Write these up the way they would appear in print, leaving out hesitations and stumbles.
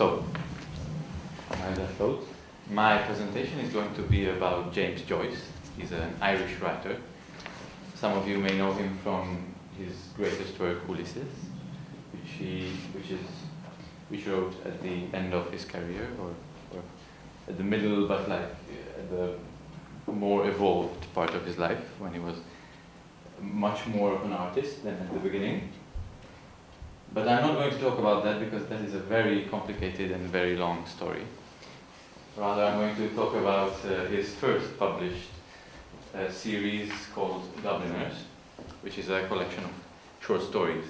So, my presentation is going to be about James Joyce. He's an Irish writer. Some of you may know him from his greatest work, Ulysses, which wrote at the end of his career, or at the middle, but like at the more evolved part of his life, when he was much more of an artist than at the beginning. But I'm not going to talk about that because that is a very complicated and very long story. Rather, I'm going to talk about his first published series called Dubliners, which is a collection of short stories.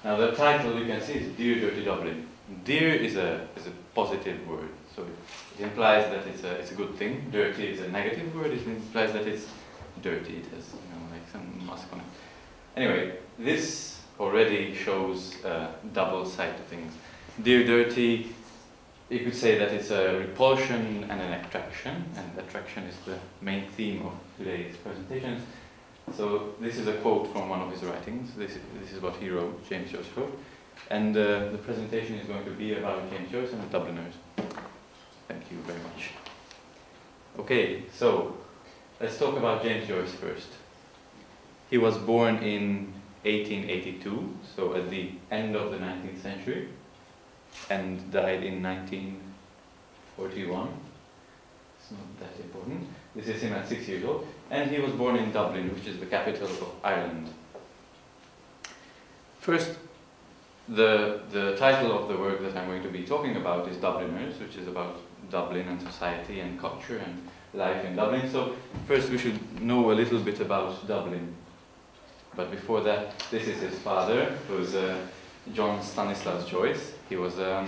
Now the title you can see is Dear Dirty Dublin. Dear is a positive word, so it implies that it's a good thing. Dirty is a negative word, it implies that it's dirty, it has like some musk on it. Anyway, this already shows a double side to things. Dear Dirty, you could say that it's a repulsion and an attraction, and attraction is the main theme of today's presentation. So this is a quote from one of his writings. This is what he wrote, James Joyce wrote. And the presentation is going to be about James Joyce and the Dubliners. Thank you very much. Okay, so let's talk about James Joyce first. He was born in 1882, so at the end of the 19th century, and died in 1941. It's not that important. This is him at 6 years old. And he was born in Dublin, which is the capital of Ireland. First, the title of the work that I'm going to be talking about is Dubliners, which is about Dublin and society and culture and life in Dublin. So first we should know a little bit about Dublin. But before that, this is his father, who's John Stanislaus Joyce. He was a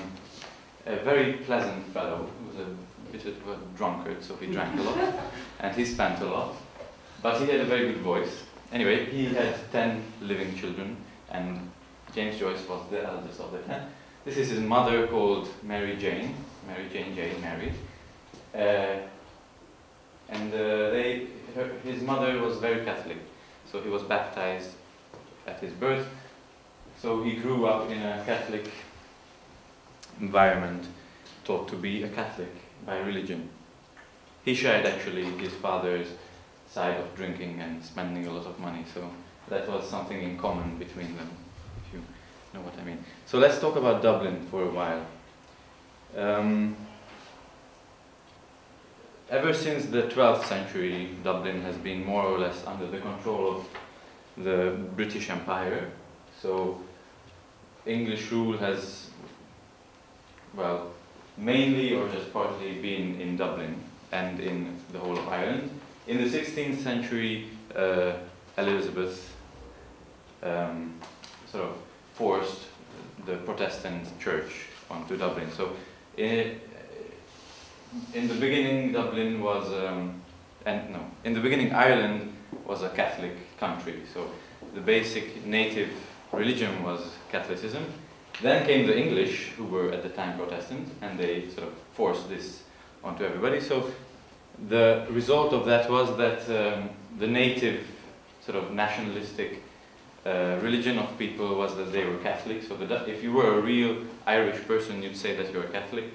very pleasant fellow. He was a bit of a drunkard, so he drank a lot, and he spent a lot. But he had a very good voice. Anyway, he had 10 living children, and James Joyce was the eldest of the 10. This is his mother, called Mary Jane J. Mary. His mother was very Catholic. So he was baptized at his birth. So he grew up in a Catholic environment, taught to be a Catholic by religion. He shared actually his father's side of drinking and spending a lot of money, so that was something in common between them, if you know what I mean. So let's talk about Dublin for a while. Ever since the 12th century, Dublin has been more or less under the control of the British Empire. So English rule has, well, mainly or just partly been in Dublin and in the whole of Ireland. In the 16th century, Elizabeth sort of forced the Protestant church onto Dublin. So in the beginning, Dublin was, in the beginning, Ireland was a Catholic country. So the basic native religion was Catholicism. Then came the English, who were at the time Protestant, and they sort of forced this onto everybody. So the result of that was that the native sort of nationalistic religion of people was that they were Catholic. So if you were a real Irish person, you'd say that you were Catholic.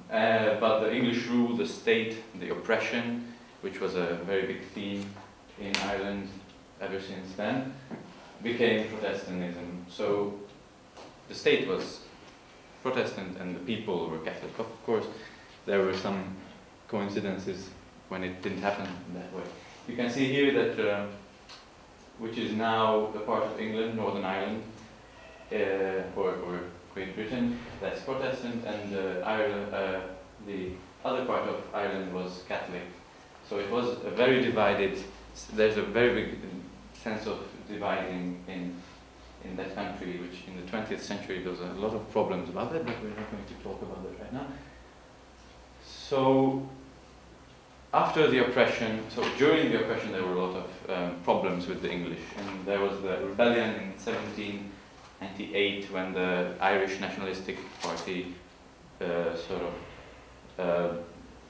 But the English rule, the state, the oppression, which was a very big theme in Ireland ever since then, became Protestantism. So the state was Protestant and the people were Catholic. Of course, there were some coincidences when it didn't happen that way. You can see here that, which is now a part of England, Northern Ireland, or Great Britain, that's Protestant, and Ireland, the other part of Ireland was Catholic. So it was a very divided, there's a very big sense of dividing in that country, which in the 20th century there was a lot of problems about it, but we're not going to talk about that right now. So after the oppression, so during the oppression there were a lot of problems with the English, and there was the rebellion in 1798 when the Irish Nationalistic Party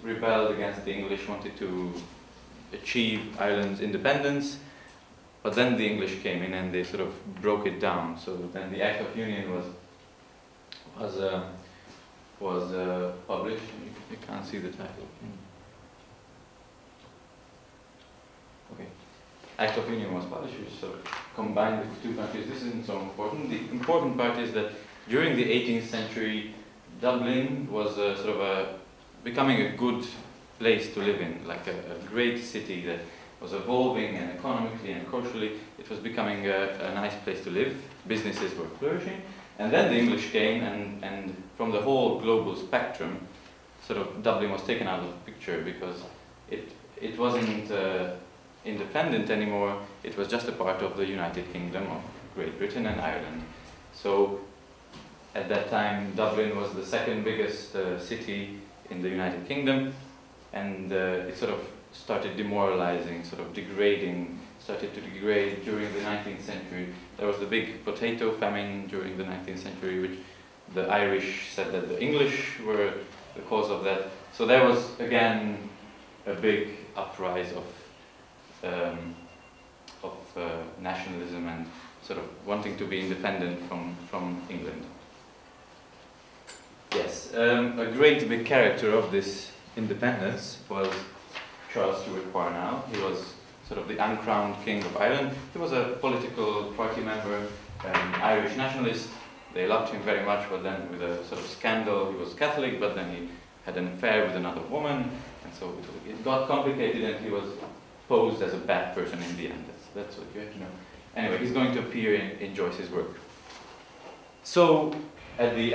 rebelled against the English, wanted to achieve Ireland's independence, but then the English came in and they sort of broke it down. So then the Act of Union was was published. You can't see the title. Okay. Act of Union was published, which sort of combined the two countries. This isn't so important. The important part is that during the 18th century, Dublin was sort of becoming a good place to live in, like a great city that was evolving, and economically and culturally it was becoming a nice place to live. Businesses were flourishing, and then the English came, and from the whole global spectrum, sort of Dublin was taken out of the picture, because it wasn't independent anymore. It was just a part of the United Kingdom of Great Britain and Ireland. So at that time, Dublin was the second biggest city in the United Kingdom, and it sort of started demoralizing, sort of degrading, started to degrade during the 19th century. There was the big potato famine during the 19th century, which the Irish said that the English were the cause of that. So there was again a big uprise of nationalism and sort of wanting to be independent from England. Yes, a great big character of this independence was Charles Stewart Parnell. He was sort of the uncrowned king of Ireland. He was a political party member, Irish nationalist. They loved him very much, but then with a sort of scandal, he was Catholic, but then he had an affair with another woman, and so it got complicated, and he was posed as a bad person in the end. That's what you have to know. Anyway, he's going to appear in Joyce's work. So, at the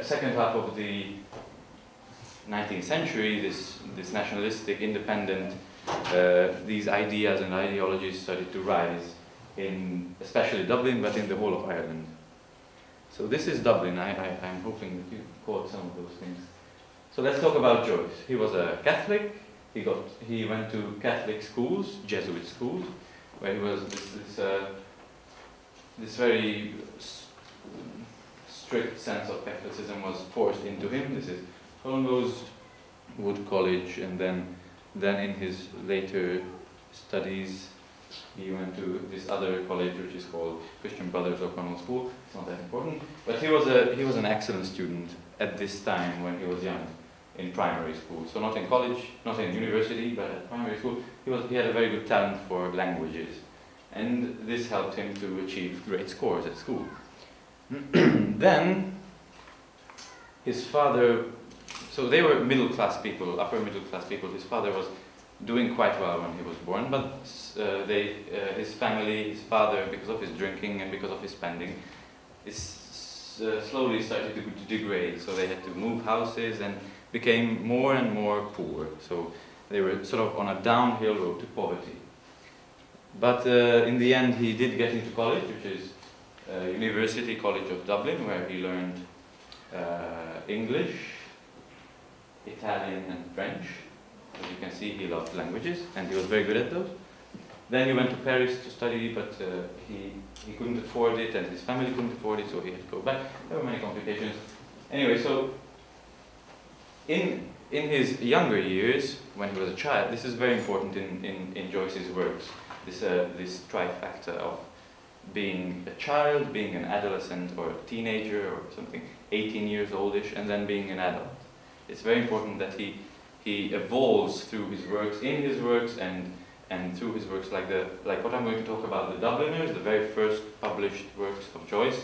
second half of the 19th century, this nationalistic, independent, these ideas and ideologies started to rise in especially Dublin, but in the whole of Ireland. So this is Dublin. I'm hoping that you caught some of those things. So let's talk about Joyce. He was a Catholic. He went to Catholic schools, Jesuit schools, where he was this very strict sense of Catholicism was forced into him. This is Holmes's Wood College, and then in his later studies, he went to this other college, which is called Christian Brothers O'Connell School. It's not that important, but he was an excellent student at this time when he was young, in primary school. So not in college, not in university, but at primary school, he had a very good talent for languages, and this helped him to achieve great scores at school. Then his father. So they were middle-class people, upper middle-class people. His father was doing quite well when he was born, but his family, his father, because of his drinking and because of his spending, slowly started to degrade. So they had to move houses and became more and more poor. So they were sort of on a downhill road to poverty. But in the end, he did get into college, which is University College of Dublin, where he learned English, Italian and French. As you can see, he loved languages, and he was very good at those. Then he went to Paris to study, but he couldn't afford it, and his family couldn't afford it, so he had to go back. There were many complications. Anyway, so in his younger years, when he was a child, this is very important in Joyce's works, this trifecta of being a child, being an adolescent or a teenager or something, 18 years oldish, and then being an adult. It's very important that he evolves through his works, in his works, and through his works, like what I'm going to talk about, the Dubliners, the very first published works of Joyce.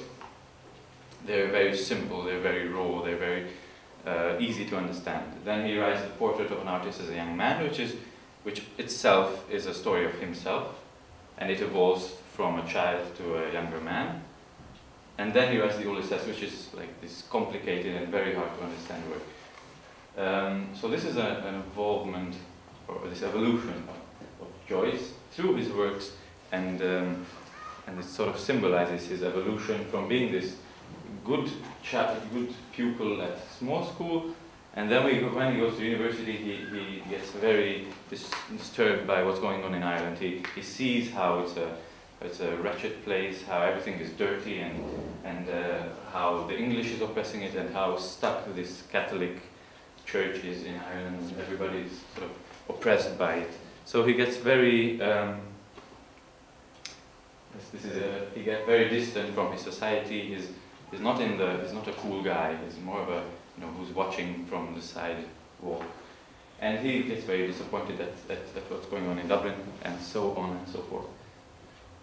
They're very simple, they're very raw, they're very easy to understand. Then he writes the Portrait of an Artist as a Young Man, which itself is a story of himself, and it evolves from a child to a younger man. And then he writes the Ulysses, which is like this complicated and very hard to understand work. So this is an involvement, or this evolution of Joyce through his works, and it sort of symbolizes his evolution from being this good pupil at small school, and then when he goes to university, he gets very disturbed by what's going on in Ireland. He sees how it's a wretched place, how everything is dirty, and how the English is oppressing it, and how stuck this Catholic church is in Ireland, and everybody is sort of oppressed by it. So he gets very he gets very distant from his society. He's not a cool guy. He's more of who's watching from the side wall. And he gets very disappointed at what's going on in Dublin, and so on and so forth.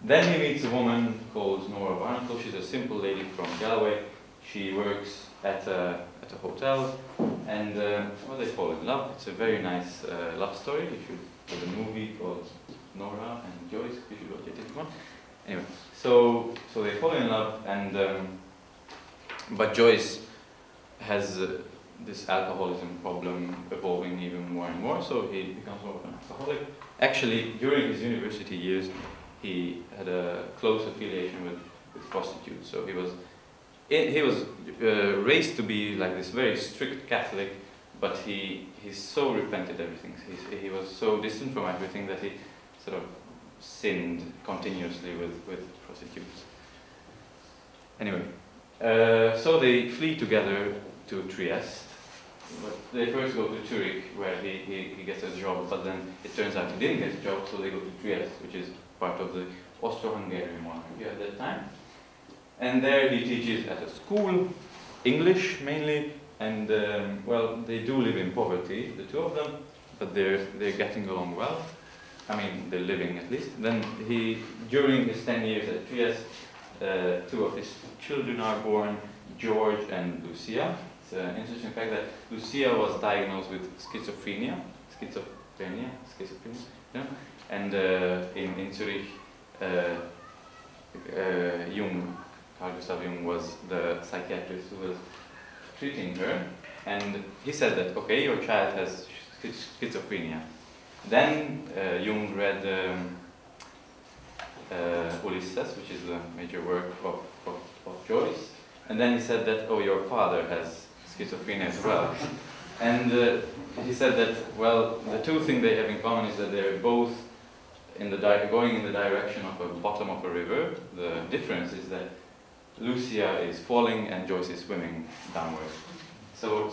Then he meets a woman called Nora Barnacle. She's a simple lady from Galloway. She works at a hotel, and well, they fall in love. It's a very nice love story. You should, there's a movie called Nora and Joyce. You should watch it if you want. Anyway, so they fall in love, and but Joyce has this alcoholism problem evolving even more and more. So he becomes more of an alcoholic. Actually, during his university years, he had a close affiliation with prostitutes. So he was raised to be like this very strict Catholic, but he so repented everything. He was so distant from everything that he sort of sinned continuously with prostitutes. Anyway, so they flee together to Trieste. But they first go to Zurich, where he gets a job, but then it turns out he didn't get a job, so they go to Trieste, which is part of the Austro-Hungarian monarchy at that time. And there he teaches at a school, English mainly, and well, they do live in poverty, the two of them, but they're getting along well. I mean, they're living at least. Then during his 10 years at Trieste, two of his children are born, George and Lucia. It's an interesting fact that Lucia was diagnosed with schizophrenia, yeah? And in Zurich, Carl Gustav Jung was the psychiatrist who was treating her, and he said that, okay, your child has schizophrenia. Then Jung read Ulysses, which is the major work of Joyce, and then he said that, oh, your father has schizophrenia as well. And he said that, well, the two things they have in common is that they're both going in the direction of the bottom of a river. The difference is that Lucia is falling and Joyce is swimming downward. So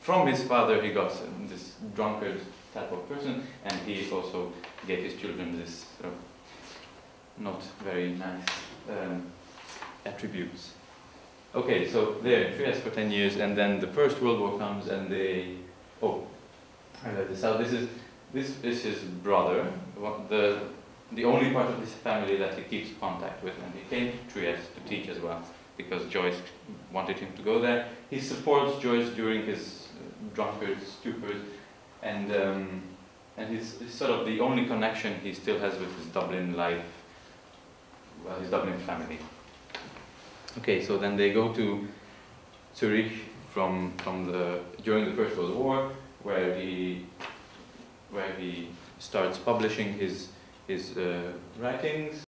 from his father he got this drunkard type of person, and he also gave his children this sort of not very nice attributes. Okay, so they're in Trieste for 10 years, and then the First World War comes, and they... Oh, I let this out. This is his brother, the only part of his family that he keeps contact with, and he came to Trieste to teach as well, because Joyce wanted him to go there. He supports Joyce during his drunkard stupors, and he's sort of the only connection he still has with his Dublin life, well, his Dublin family. Okay, so then they go to Zurich during the First World War, where he starts publishing his writings.